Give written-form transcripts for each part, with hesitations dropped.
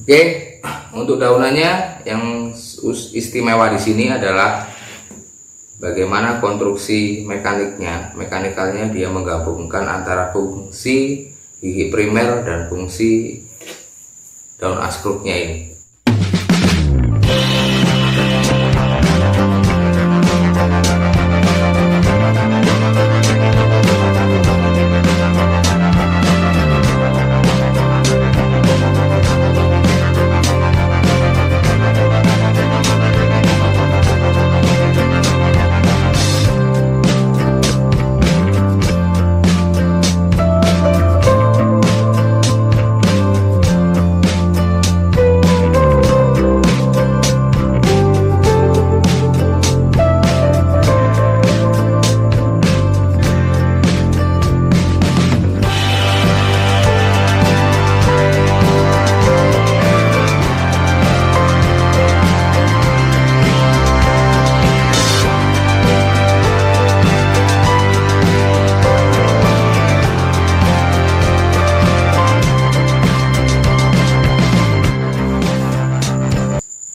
Oke, untuk daunannya yang istimewa di sini adalah bagaimana konstruksi mekanikalnya dia menggabungkan antara fungsi gigi primer dan fungsi daun askrupnya ini.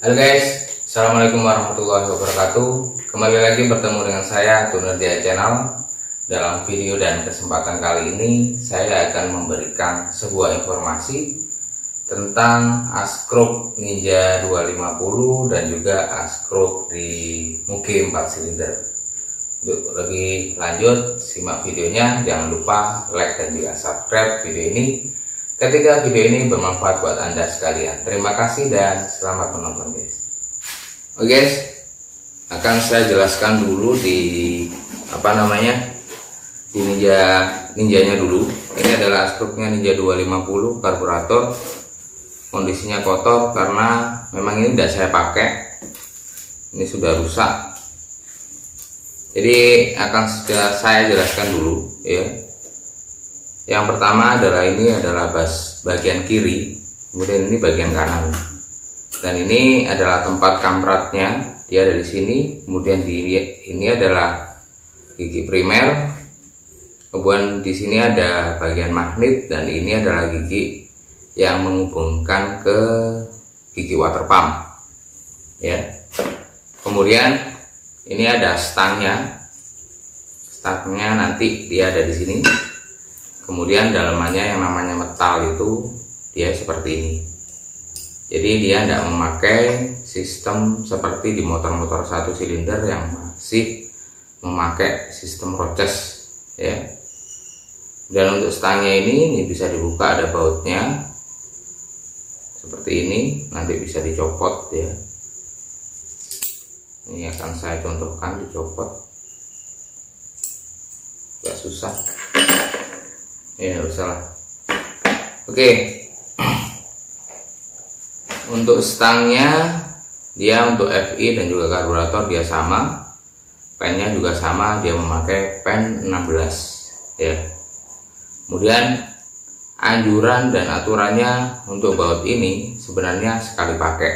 Halo guys, assalamualaikum warahmatullahi wabarakatuh. Kembali lagi bertemu dengan saya Tunerdia Channel. Dalam video dan kesempatan kali ini saya akan memberikan sebuah informasi tentang Askrop Ninja 250 dan juga Askrop di Muge 4 silinder. Untuk lebih lanjut simak videonya, jangan lupa like dan juga subscribe video ini ketika video ini bermanfaat buat Anda sekalian. Terima kasih dan selamat menonton guys. Oke guys, akan saya jelaskan dulu di di ninjanya dulu. Ini adalah askrupnya Ninja 250 karburator. Kondisinya kotor karena memang ini tidak saya pakai. Ini sudah rusak. Jadi akan saya jelaskan dulu ya. Yang pertama adalah ini adalah bagian kiri, kemudian ini bagian kanan, dan ini adalah tempat kampratnya. Dia ada di sini, kemudian ini adalah gigi primer, kemudian di sini ada bagian magnet, dan ini adalah gigi yang menghubungkan ke gigi water pump. Ya, kemudian ini ada stangnya nanti dia ada di sini. Kemudian dalamannya yang namanya metal itu dia seperti ini. Jadi dia tidak memakai sistem seperti di motor-motor 1 silinder yang masih memakai sistem roces ya. Dan untuk stangnya ini bisa dibuka, ada bautnya seperti ini, nanti bisa dicopot ya. Ini akan saya contohkan dicopot, gak susah ya, usah. Oke, untuk stangnya dia untuk FI dan juga karburator dia sama, pennya juga sama, dia memakai pen 16 ya. Kemudian anjuran dan aturannya untuk baut ini sebenarnya sekali pakai,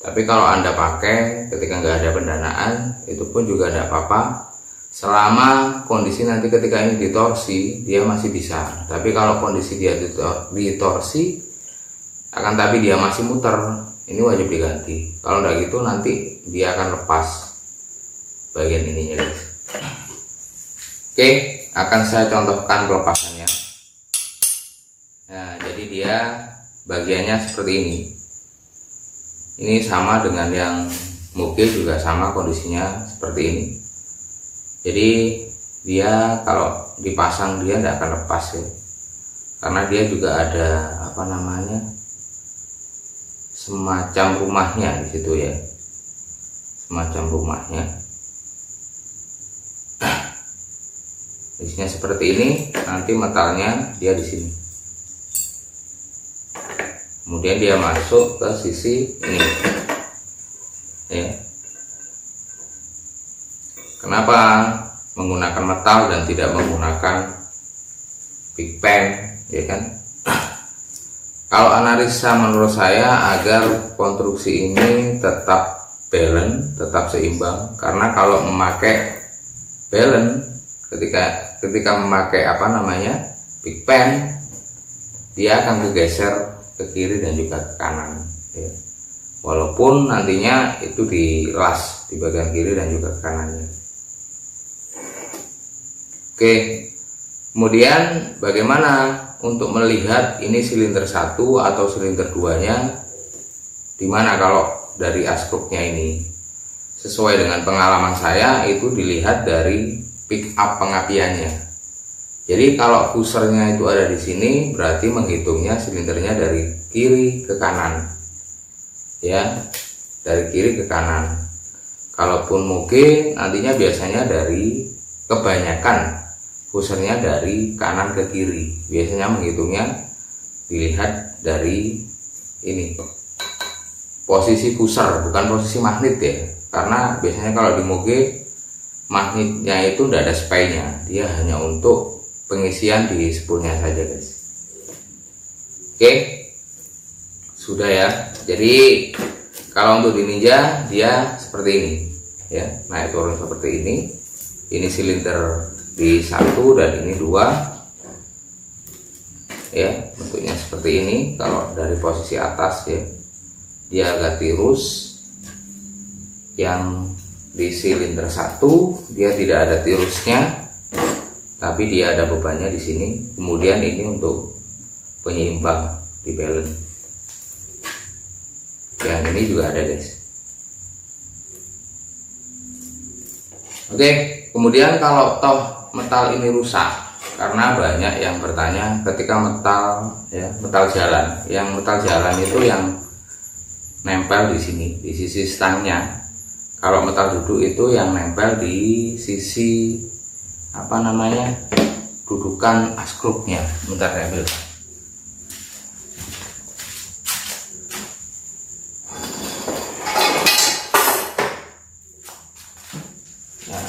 tapi kalau Anda pakai ketika nggak ada pendanaan itu pun juga tidak apa-apa, selama kondisi nanti ketika ini ditorsi dia masih bisa. Tapi kalau kondisi dia ditorsi akan tapi dia masih muter, ini wajib diganti. Kalau enggak gitu nanti dia akan lepas bagian ininya guys. Oke, akan saya contohkan pelepasannya. Nah, jadi dia bagiannya seperti ini. Ini sama dengan yang Muge, juga sama kondisinya seperti ini. Jadi dia kalau dipasang dia tidak akan lepas ya, karena dia juga ada semacam rumahnya di situ ya, semacam rumahnya. Isinya seperti ini, nanti metalnya dia di sini. Kemudian dia masuk ke sisi ini ya. Kenapa menggunakan metal dan tidak menggunakan big pen ya kan? Kalau analisa menurut saya agar konstruksi ini tetap balance, tetap seimbang. Karena kalau memakai balance ketika memakai big pen, dia akan kegeser ke kiri dan juga ke kanan ya. Walaupun nantinya itu dilas di bagian kiri dan juga ke kanannya. Oke, kemudian bagaimana untuk melihat ini silinder 1 atau silinder 2-nya, dimana kalau dari askrupnya ini sesuai dengan pengalaman saya itu dilihat dari pick up pengapiannya. Jadi kalau fusernya itu ada di sini, berarti menghitungnya silindernya dari kiri ke kanan ya, dari kiri ke kanan. Kalaupun mungkin nantinya biasanya dari kebanyakan fusernya dari kanan ke kiri, biasanya menghitungnya dilihat dari ini posisi fuser, bukan posisi magnet ya, karena biasanya kalau di moge magnetnya itu tidak ada spy-nya, dia hanya untuk pengisian di spoolnya saja guys. Oke, sudah ya. Jadi kalau untuk di Ninja dia seperti ini ya, naik turun seperti ini. Ini silinder di 1 dan ini 2 ya, bentuknya seperti ini. Kalau dari posisi atas ya, dia agak tirus. Yang di silinder 1 dia tidak ada tirusnya, tapi dia ada bebannya di sini. Kemudian ini untuk penyeimbang di balance. Yang ini juga ada guys. Oke, kemudian kalau toh metal ini rusak, karena banyak yang bertanya ketika metal ya, metal jalan, yang metal jalan itu yang nempel di sini di sisi stangnya. Kalau metal duduk itu yang nempel di sisi apa namanya, dudukan askrupnya. Bentar saya ambil. Nah.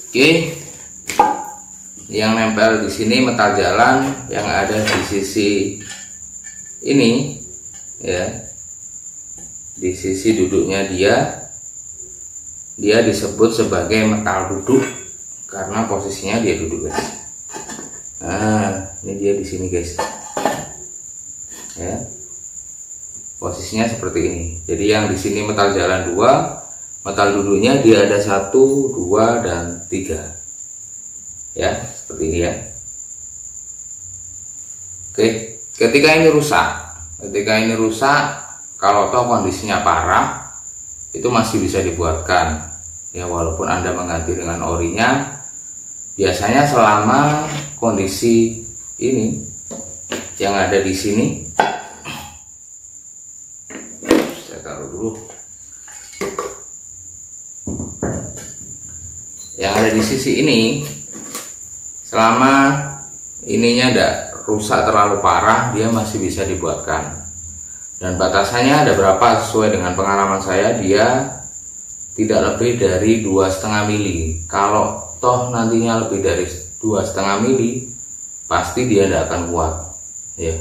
Oke, yang nempel di sini metal jalan yang ada di sisi ini ya, di sisi duduknya dia disebut sebagai metal duduk karena posisinya dia duduk guys. Nah, ini dia di sini guys. Ya. Posisinya seperti ini. Jadi yang di sini metal jalan 2, metal duduknya dia ada 1, 2 dan 3. Ya, seperti ini ya. Oke, ketika ini rusak, kalau toh kondisinya parah, itu masih bisa dibuatkan ya, walaupun Anda mengganti dengan orinya. Biasanya selama kondisi ini yang ada di sini, saya taruh dulu, yang ada di sisi ini, selama ininya tidak rusak terlalu parah, dia masih bisa dibuatkan. Dan batasannya ada berapa? Sesuai dengan pengalaman saya, dia tidak lebih dari 2,5 mili. Kalau toh nantinya lebih dari 2,5 mili, pasti dia tidak akan kuat ya.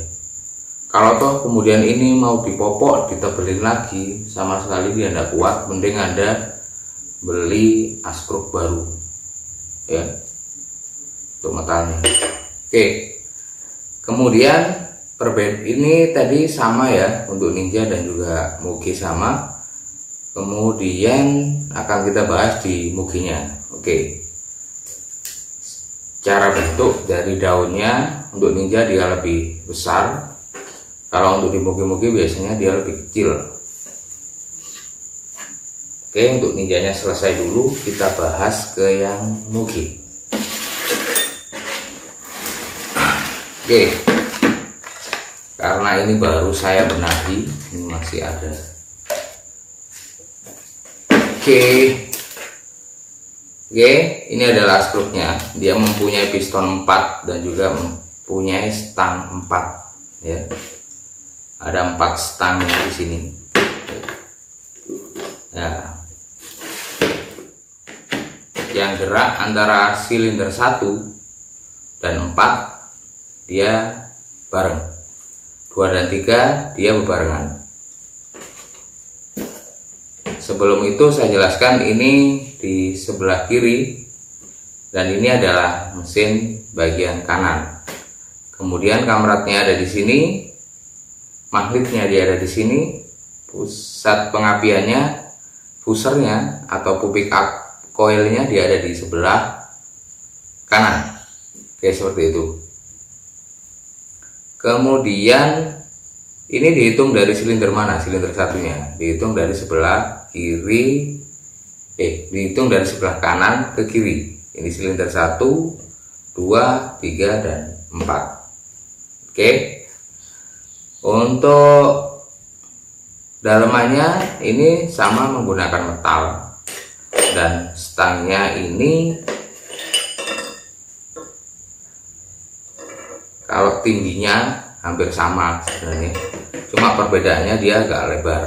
Kalau toh kemudian ini mau dipopok, ditebelin lagi, sama sekali dia tidak kuat. Mending Anda beli askrup baru ya, untuk metalnya. Oke, kemudian ini tadi sama ya, untuk Ninja dan juga Mugi sama. Kemudian akan kita bahas di Muginya. Oke, cara bentuk dari daunnya, untuk Ninja dia lebih besar. Kalau untuk di Mugi-Mugi biasanya dia lebih kecil. Oke, untuk Ninjanya selesai dulu, kita bahas ke yang Mugi. Oke, karena ini baru saya benahi, ini masih ada. Oke, ini adalah askrupnya. Dia mempunyai piston 4 dan juga mempunyai stang 4 ya. Ada 4 stang di sini ya. Yang gerak antara silinder 1 dan 4 dia bareng, 2 dan 3 dia bebarengan. Sebelum itu saya jelaskan, ini di sebelah kiri dan ini adalah mesin bagian kanan. Kemudian kamratnya ada di sini, magnetnya dia ada di sini, pusat pengapiannya, fusernya atau pubic coilnya dia ada di sebelah kanan. Oke, seperti itu. Kemudian ini dihitung dari silinder mana? Silinder satunya dihitung dari sebelah kiri, dihitung dari sebelah kanan ke kiri. Ini silinder 1, 2, 3, dan 4. Oke. Untuk dalemannya ini sama menggunakan metal, dan stangnya ini kalau tingginya hampir sama sebenarnya, cuma perbedaannya dia agak lebar.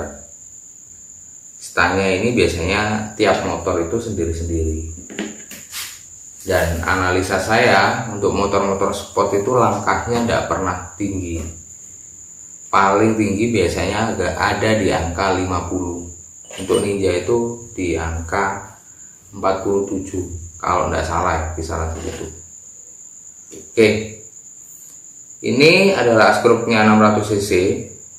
Stangnya ini biasanya tiap motor itu sendiri-sendiri. Dan analisa saya untuk motor-motor sport itu langkahnya tidak pernah tinggi. Paling tinggi biasanya agak ada di angka 50. Untuk Ninja itu di angka 47 kalau tidak salah ya, kisaran segitu. Oke. Ini adalah askrupnya 600 cc.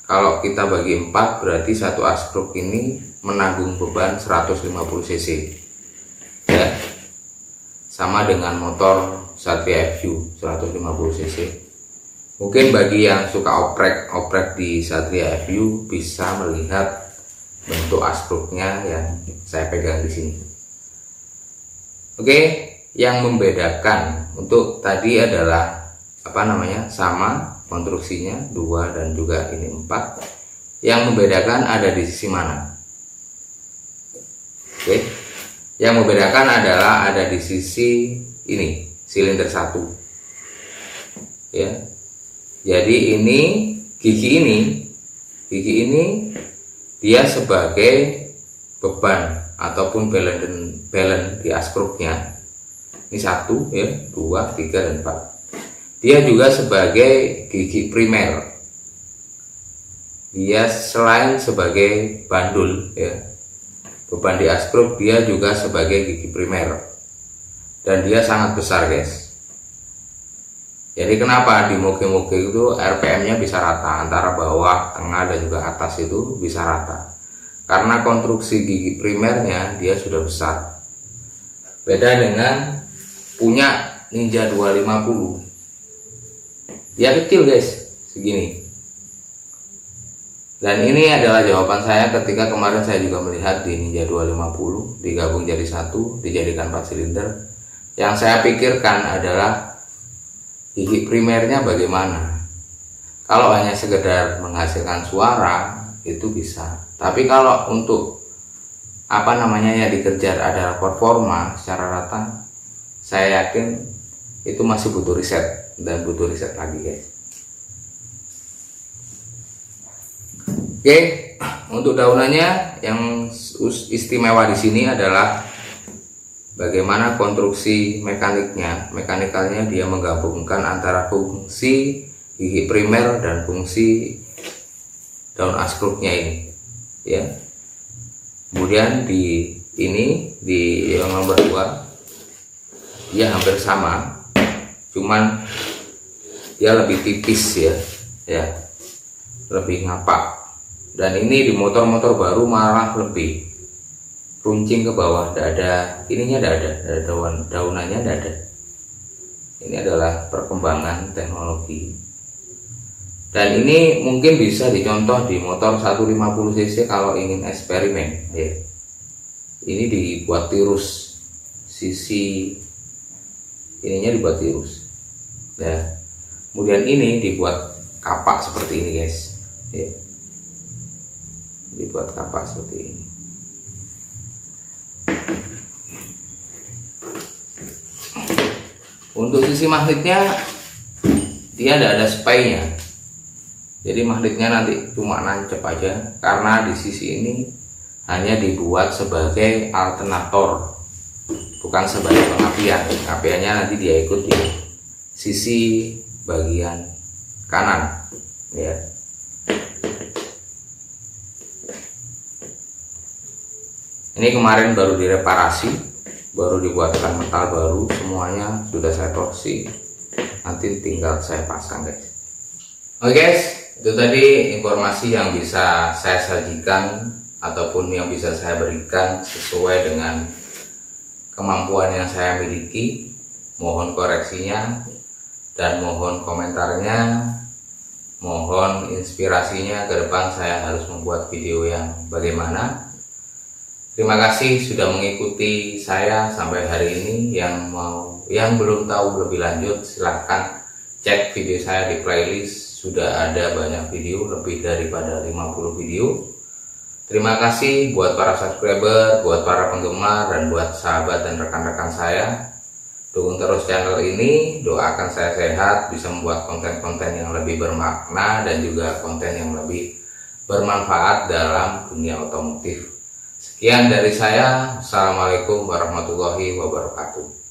Kalau kita bagi 4 berarti satu askrup ini menanggung beban 150 cc. Ya. Sama dengan motor Satria FU 150 cc. Mungkin bagi yang suka oprek di Satria FU bisa melihat bentuk askrupnya yang saya pegang di sini. Oke, yang membedakan untuk tadi adalah sama konstruksinya 2 dan juga ini 4. Yang membedakan ada di sisi mana? Oke. Yang membedakan adalah ada di sisi ini, silinder 1. Ya. Jadi ini gigi ini dia sebagai beban ataupun balance di askrupnya. Ini 1 ya, 2, 3 dan 4. Dia juga sebagai gigi primer. Dia selain sebagai bandul ya, beban di askrup, dia juga sebagai gigi primer. Dan dia sangat besar, guys. Jadi kenapa di moge-moge itu RPM-nya bisa rata, antara bawah, tengah dan juga atas itu bisa rata. Karena konstruksi gigi primernya dia sudah besar. Beda dengan punya Ninja 250. Dia kecil, guys, segini. Dan ini adalah jawaban saya ketika kemarin saya juga melihat di Ninja 250 digabung jadi satu, dijadikan 4 silinder. Yang saya pikirkan adalah gigi primernya bagaimana. Kalau hanya sekedar menghasilkan suara itu bisa. Tapi kalau untuk ya dikejar adalah performa secara rata, saya yakin itu masih butuh riset dan butuh riset lagi, guys. Oke, untuk daunannya yang istimewa di sini adalah bagaimana konstruksi mekanikalnya dia menggabungkan antara fungsi gigi primer dan fungsi daun askrupnya ini, ya. Kemudian di yang nomor 2 dia hampir sama, cuman dia lebih tipis ya, lebih ngapak. Dan ini di motor-motor baru malah lebih runcing ke bawah, tidak ada ininya, tidak ada daunannya, tidak ada. Ini adalah perkembangan teknologi. Dan ini mungkin bisa dicontoh di motor 150 cc kalau ingin eksperimen ya. Ini dibuat tirus, sisi ininya dibuat tirus ya. Kemudian ini dibuat kapak seperti ini, guys ya. Dibuat kapak seperti ini. Untuk sisi magnetnya dia tidak ada spy-nya. Jadi magnetnya nanti cuma nancep aja, karena di sisi ini hanya dibuat sebagai alternator, bukan sebagai pengapian. Pengapiannya nanti dia ikut di sisi bagian kanan ya. Ini kemarin baru direparasi, baru dibuatkan metal baru, semuanya sudah saya torsi. nanti tinggal saya pasang guys. Oke guys, itu tadi informasi yang bisa saya sajikan ataupun yang bisa saya berikan sesuai dengan kemampuan yang saya miliki. Mohon koreksinya dan mohon komentarnya, mohon inspirasinya ke depan saya harus membuat video yang bagaimana. Terima kasih sudah mengikuti saya sampai hari ini. Yang belum tahu lebih lanjut silahkan cek video saya di playlist. Sudah ada banyak video, lebih daripada 50 video. Terima kasih buat para subscriber, buat para penggemar, dan buat sahabat dan rekan-rekan saya. Dukung terus channel ini, doakan saya sehat, bisa membuat konten-konten yang lebih bermakna dan juga konten yang lebih bermanfaat dalam dunia otomotif. Sekian dari saya. Assalamualaikum warahmatullahi wabarakatuh.